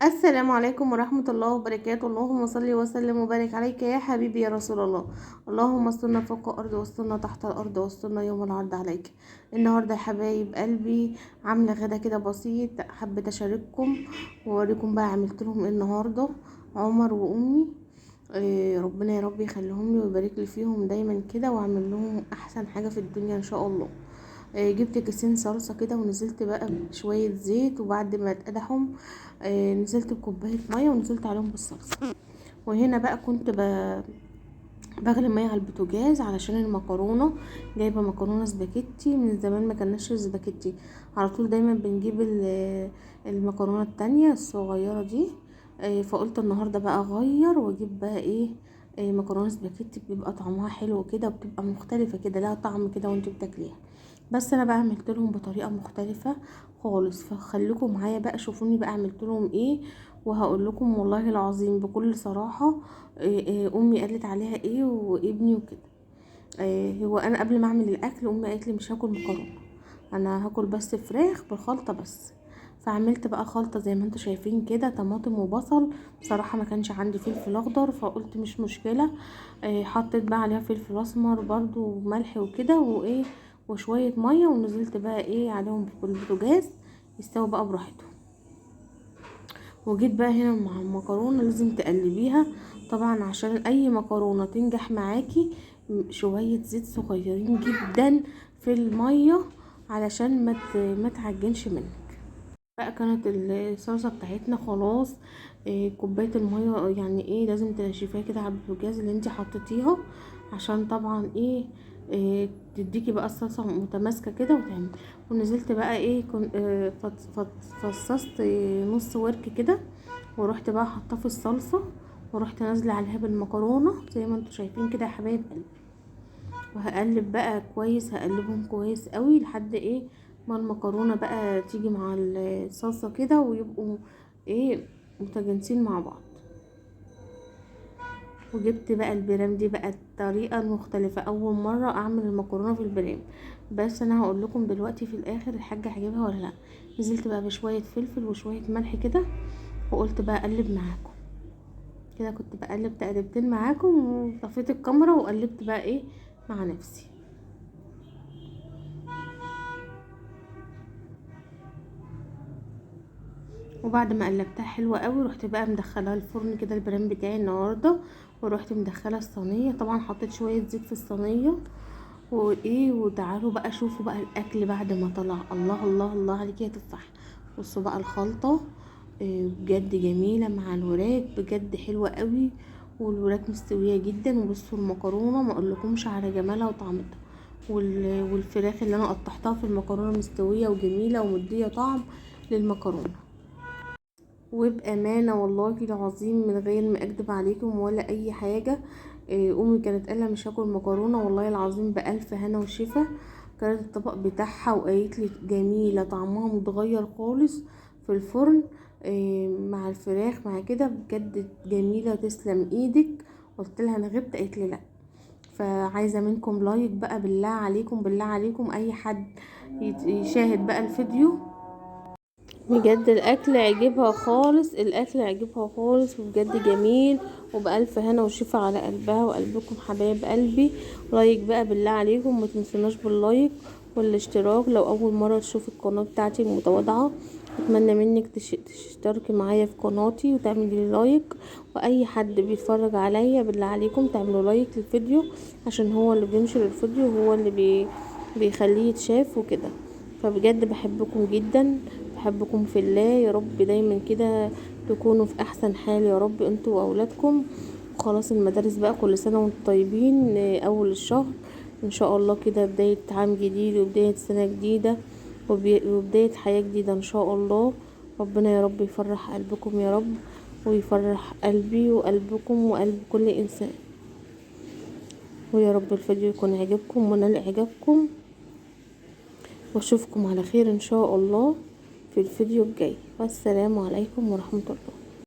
السلام عليكم ورحمة الله وبركاته. اللهم صل وسلم وبارك عليك يا حبيبي يا رسول الله. اللهم استرنا فوق الأرض واسترنا تحت الأرض واسترنا يوم العرض عليك. النهاردة يا حبايب قلبي عاملة غدا كده بسيط، حبيت أشارككم وأوريكم بقى عملت لهم إيه النهاردة. عمر وأمي ربنا يا رب يخليهم لي ويبارك لي فيهم دايما كده، واعمل لهم احسن حاجه في الدنيا ان شاء الله. جبت كيسين صلصه كده ونزلت بقى بشويه زيت، وبعد ما اتقدحهم نزلت بكوبايه ميه ونزلت عليهم بالصلصه. وهنا بقى كنت بغلي ميه على البوتاجاز علشان المكرونه. جايبه مكرونه سباكيتي من زمان، ما كناش سباكيتي على طول، دايما بنجيب المكرونه التانية الصغيره دي. فقلت النهارده بقى اغير واجيب بقى ايه، مكرونه سباكيتي بيبقى طعمها حلو كده وبتبقى مختلفه كده، لها طعم كده وانت بتاكليها. بس انا بقى عملت لهم بطريقه مختلفه خالص، فخليكم معايا بقى شوفوني بقى عملت لهم ايه. وهقول لكم والله العظيم بكل صراحه امي قالت عليها ايه وابني وكده. هو انا قبل ما اعمل الاكل امي قالت لي مش هاكل مكرونه، انا هاكل بس فراخ بالخلطه بس. فعملت بقى خلطه زي ما انتم شايفين كده، طماطم وبصل. بصراحه ما كانش عندي فلفل اخضر فقلت مش مشكله. حطيت بقى عليها فلفل اسمر برضو وملح وكده وايه، وشويه ميه، ونزلت بقى ايه عليهم بالبوتاجاز يستووا بقى براحتهم. وجيت بقى هنا مع المكرونه لازم تقلبيها طبعا عشان اي مكرونه تنجح معاكي. شويه زيت صغيرين جدا في الميه علشان ما تعجنش منك. بقى كانت الصلصه بتاعتنا خلاص. كوبايه الميه يعني ايه لازم تنشفيها كده على البوتاجاز اللي انت حطيتيها، عشان طبعا ايه، تديكي بقى الصلصه متماسكه كده وتعمل. ونزلت بقى ايه فصصت نص ورك كده، ورحت بقى حاطاه في الصلصه، ورحت نازله عليها بالمكرونه زي ما انتم شايفين كده يا حبايب قلبي. وهقلب بقى كويس، هقلبهم كويس قوي لحد ايه ما المكرونه بقى تيجي مع الصلصه كده ويبقوا ايه متجانسين مع بعض. وجبت بقى البرام، دي بقى الطريقه المختلفه، اول مره اعمل المكرونه في البرام. بس انا هقول لكم دلوقتي في الاخر الحاجه هجيبها ولا لا. نزلت بقى بشويه فلفل وشويه ملح كده، وقلت بقى اقلب معاكم كده. كنت بقلب تقلبتين معاكم وطفيت الكاميرا وقلبت بقى ايه مع نفسي. وبعد ما قلبتها حلوة قوي رحت بقى مدخلها الفرن كده البرام بتاعي النهارده. ورحت مدخلها الصينيه، طبعا حطيت شويه زيت في الصينيه وايه. وتعالوا بقى شوفوا بقى الاكل بعد ما طلع، الله الله الله عليك يا تفاح. بصوا بقى الخلطه بجد جميله مع الوراك، بجد حلوه قوي، والوراك مستويه جدا. وبصوا المكرونه ما اقولكمش على جمالها وطعمتها، والفراخ اللي انا قطعتها في المكرونه مستويه وجميله ومديه طعم للمكرونه. وبامانه والله العظيم من غير ما اكدب عليكم ولا اي حاجه، امي كانت قالة مش هاكل مكرونه، والله العظيم بالف هنا وشفا. كانت الطبق بتاعها وقالت لي جميله طعمها متغير خالص في الفرن مع الفراخ مع كده، بجد جميله تسلم ايدك. قلت لها انا غبت، قالت لي لا. فعايزه منكم لايك بقى بالله عليكم، بالله عليكم اي حد يشاهد بقى الفيديو بجد الاكل عجبها خالص، الاكل عجبها خالص وبجد جميل. وبألف هنا وشفا على قلبها وقلبكم حبايب قلبي. لايك بقى بالله عليكم، ما تنسوناش باللايك والاشتراك لو اول مره تشوفي القناه بتاعتي المتواضعه. اتمنى منك تشتركي معايا في قناتي وتعملي لي لايك. واي حد بيتفرج عليا بالله عليكم تعملوا لايك للفيديو، عشان هو اللي بينشر الفيديو، هو اللي بيخليه يتشاف وكده. فبجد بحبكم جدا، بحبكم في الله. يا رب دايما كده تكونوا في احسن حال يا رب انتوا واولادكم. وخلاص المدارس بقى كل سنة وانتم طيبين. اول الشهر ان شاء الله كده بداية عام جديد وبداية سنة جديدة وبداية حياة جديدة ان شاء الله. ربنا يا رب يفرح قلبكم يا رب، ويفرح قلبي وقلبكم وقلب كل انسان. ويا رب الفيديو يكون عجبكم ونال اعجابكم، واشوفكم على خير ان شاء الله في الفيديو الجاي. والسلام عليكم ورحمة الله.